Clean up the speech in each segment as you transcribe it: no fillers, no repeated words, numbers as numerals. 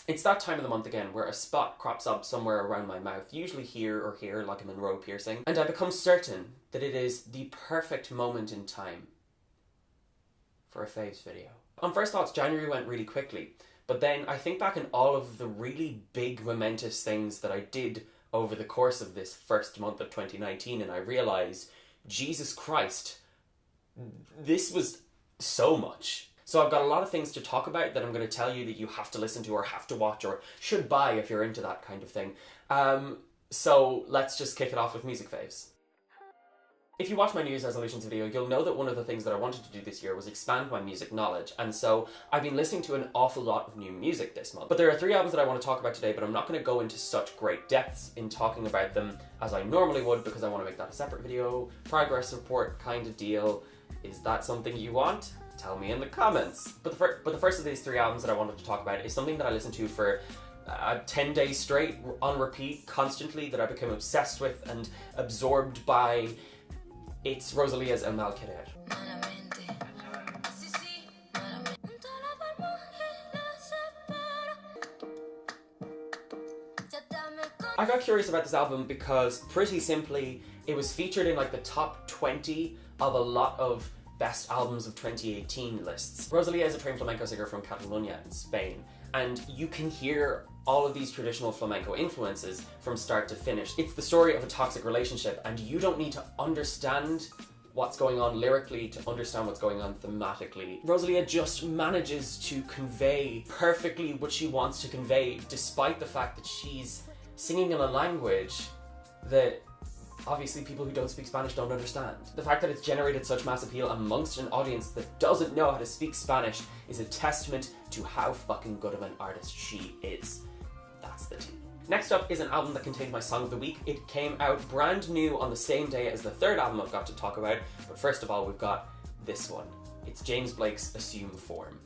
It's that time of the month again where a spot crops up somewhere around my mouth, usually here or here, like a Monroe piercing, and I become certain that it is the perfect moment in time for a faves video. On first thoughts, January went really quickly, but then I think back on all of the really big momentous things that I did over the course of this first month of 2019, and I realise, Jesus Christ, this was so much. So I've got a lot of things to talk about that I'm going to tell you that you have to listen to or have to watch or should buy if you're into that kind of thing. So let's just kick it off with music faves. If you watch my New Year's resolutions video, you'll know that one of the things that I wanted to do this year was expand my music knowledge, and so I've been listening to an awful lot of new music this month. But there are 3 albums that I want to talk about today, but I'm not going to go into such great depths in talking about them as I normally would, because I want to make that a separate video, progress report kind of deal. Is that something you want? Tell me in the comments. But the first of these 3 albums that I wanted to talk about is something that I listened to for 10 days straight, on repeat, constantly, that I became obsessed with and absorbed by. It's Rosalia's El Mal Querer. I got curious about this album because, pretty simply, it was featured in like the top 20 of a lot of best albums of 2018 lists. Rosalía is a trained flamenco singer from Catalonia in Spain, and you can hear all of these traditional flamenco influences from start to finish. It's the story of a toxic relationship, and you don't need to understand what's going on lyrically to understand what's going on thematically. Rosalía just manages to convey perfectly what she wants to convey, despite the fact that she's singing in a language that obviously people who don't speak Spanish don't understand. The fact that it's generated such mass appeal amongst an audience that doesn't know how to speak Spanish is a testament to how fucking good of an artist she is. That's the tea. Next up is an album that contains my song of the week. It came out brand new on the same day as the 3rd album I've got to talk about, but first of all we've got this one. It's James Blake's Assume Form.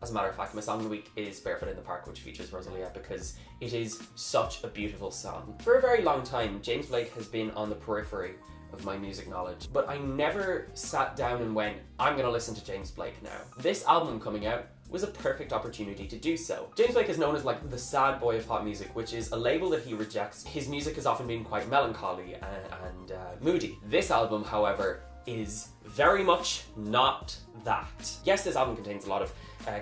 As a matter of fact, my song of the week is Barefoot in the Park, which features Rosalía, because it is such a beautiful song. For a very long time, James Blake has been on the periphery of my music knowledge, but I never sat down and went, I'm gonna listen to James Blake now. This album coming out was a perfect opportunity to do so. James Blake is known as like the sad boy of pop music, which is a label that he rejects. His music has often been quite melancholy and moody. This album, however, is very much not that. Yes, this album contains a lot of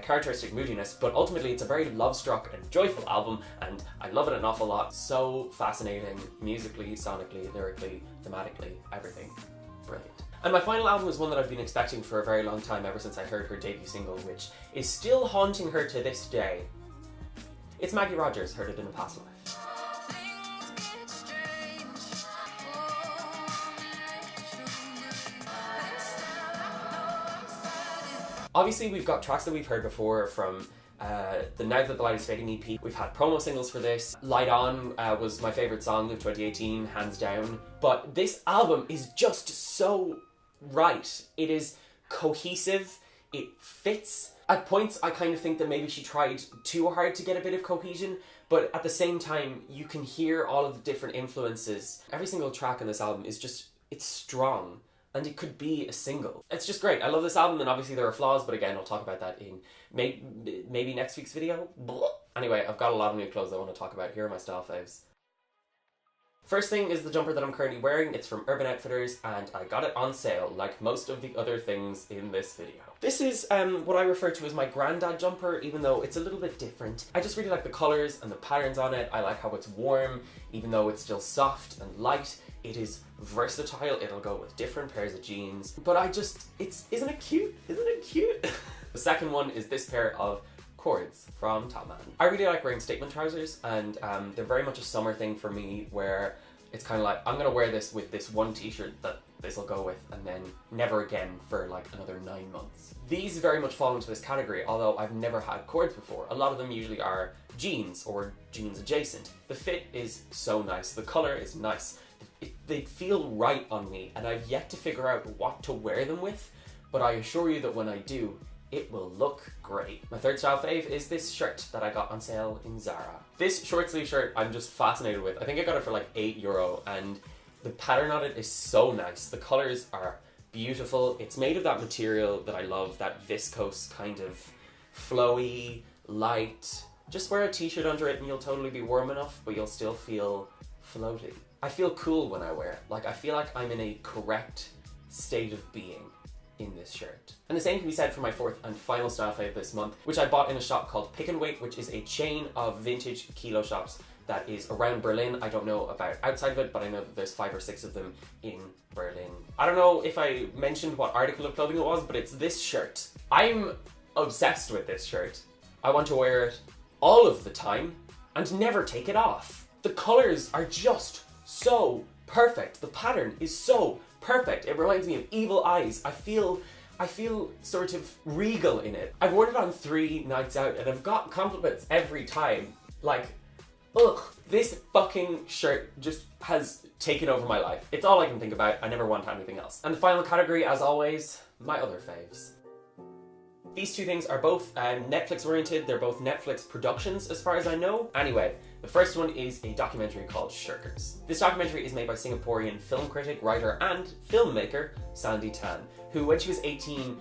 characteristic moodiness, but ultimately it's a very love-struck and joyful album, and I love it an awful lot. So fascinating, musically, sonically, lyrically, thematically, everything. Brilliant. And my final album is one that I've been expecting for a very long time, ever since I heard her debut single, which is still haunting her to this day. It's Maggie Rogers, Heard It in a Past Life. Obviously, we've got tracks that we've heard before from the Now That the Light Is Fading EP. We've had promo singles for this. Light On was my favourite song of 2018, hands down. But this album is just so right. It is cohesive, it fits. At points, I kind of think that maybe she tried too hard to get a bit of cohesion, but at the same time, you can hear all of the different influences. Every single track on this album is just, it's strong. And it could be a single. It's just great. I love this album, and obviously there are flaws, but again, I'll talk about that in maybe next week's video. Anyway, I've got a lot of new clothes I want to talk about. Here are my style faves. First thing is the jumper that I'm currently wearing. It's from Urban Outfitters, and I got it on sale, like most of the other things in this video. This is what I refer to as my granddad jumper, even though it's a little bit different. I just really like the colours and the patterns on it. I like how it's warm, even though it's still soft and light. It is versatile, it'll go with different pairs of jeans. But isn't it cute? Isn't it cute? The second one is this pair of cords from Topman. I really like wearing statement trousers, and they're very much a summer thing for me, where it's kind of like, I'm gonna wear this with this one t-shirt that this will go with, and then never again for like another 9 months. These very much fall into this category, although I've never had cords before. A lot of them usually are jeans or jeans adjacent. The fit is so nice, the color is nice. They feel right on me, and I've yet to figure out what to wear them with, but I assure you that when I do, it will look great. My third style fave is this shirt that I got on sale in Zara. This short sleeve shirt I'm just fascinated with. I think I got it for like €8, and The pattern on it is so nice. The colors are beautiful. It's made of that material that I love, that viscose kind of flowy, light. Just wear a t-shirt under it and you'll totally be warm enough, but you'll still feel floaty. I feel cool when I wear it. Like, I feel like I'm in a correct state of being in this shirt. And the same can be said for my fourth and final style fave this month, which I bought in a shop called Pick and Wait, which is a chain of vintage kilo shops that is around Berlin. I don't know about outside of it, but I know that there's 5 or 6 of them in Berlin. I don't know if I mentioned what article of clothing it was, but it's this shirt. I'm obsessed with this shirt. I want to wear it all of the time and never take it off. The colors are just so perfect. The pattern is so perfect. It reminds me of Evil Eyes. I feel sort of regal in it. I've worn it on 3 nights out and I've got compliments every time. Like, ugh, this fucking shirt just has taken over my life. It's all I can think about. I never want anything else. And the final category, as always, my other faves. These two things are both Netflix oriented. They're both Netflix productions as far as I know. Anyway, the first one is a documentary called Shirkers. This documentary is made by Singaporean film critic, writer and filmmaker Sandy Tan, who when she was 18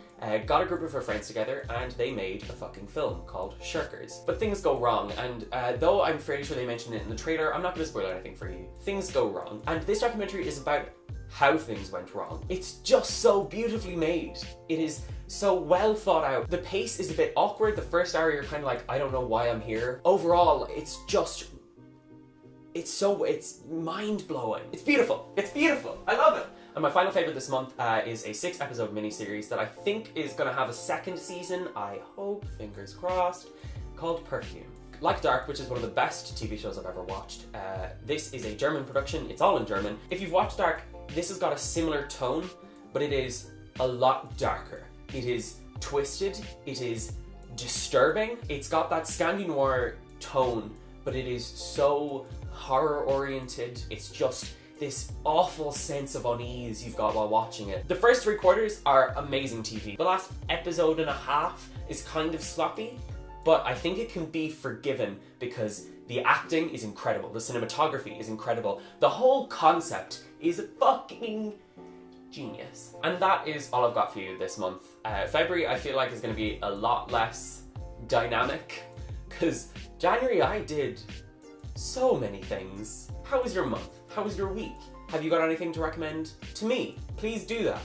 got a group of her friends together and they made a fucking film called Shirkers. But things go wrong, and though I'm fairly sure they mentioned it in the trailer, I'm not going to spoil anything for you. Things go wrong. And this documentary is about how things went wrong. It's just so beautifully made. It is so well thought out. The pace is a bit awkward. The first hour you're kind of like, I don't know why I'm here. Overall, it's mind-blowing. It's beautiful. It's beautiful. I love it. And my final favourite this month is a 6-episode miniseries that I think is going to have a second season, I hope, fingers crossed, called Perfume. Like Dark, which is one of the best TV shows I've ever watched, this is a German production. It's all in German. If you've watched Dark, this has got a similar tone, but it is a lot darker. It is twisted. It is disturbing. It's got that Scandi noir tone, but it is so horror-oriented. It's just this awful sense of unease you've got while watching it. The first 3/4 are amazing TV. The last episode and a half is kind of sloppy, but I think it can be forgiven because the acting is incredible, the cinematography is incredible, the whole concept is fucking genius. And that is all I've got for you this month. February I feel like is going to be a lot less dynamic because January I did so many things. How was your month? How was your week? Have you got anything to recommend to me? Please do that.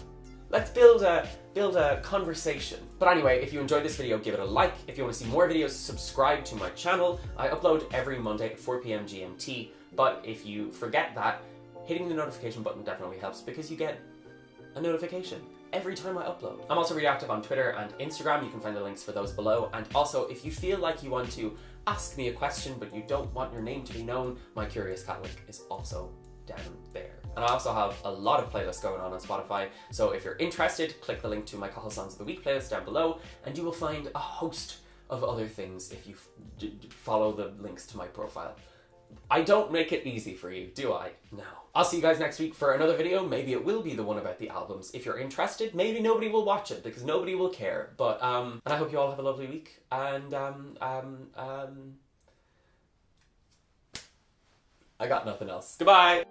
Let's build a conversation. But anyway, if you enjoyed this video, give it a like. If you want to see more videos, subscribe to my channel. I upload every Monday at 4 p.m. GMT, but if you forget that, hitting the notification button definitely helps because you get a notification every time I upload. I'm also really active on Twitter and Instagram. You can find the links for those below. And also, if you feel like you want to ask me a question but you don't want your name to be known, my Curious Cat link is also down there. And I also have a lot of playlists going on Spotify, so if you're interested, click the link to my Cathal Songs of the Week playlist down below, and you will find a host of other things if you follow the links to my profile. I don't make it easy for you, do I? No. I'll see you guys next week for another video. Maybe it will be the one about the albums. If you're interested, maybe nobody will watch it because nobody will care. But, and I hope you all have a lovely week. And, I got nothing else. Goodbye!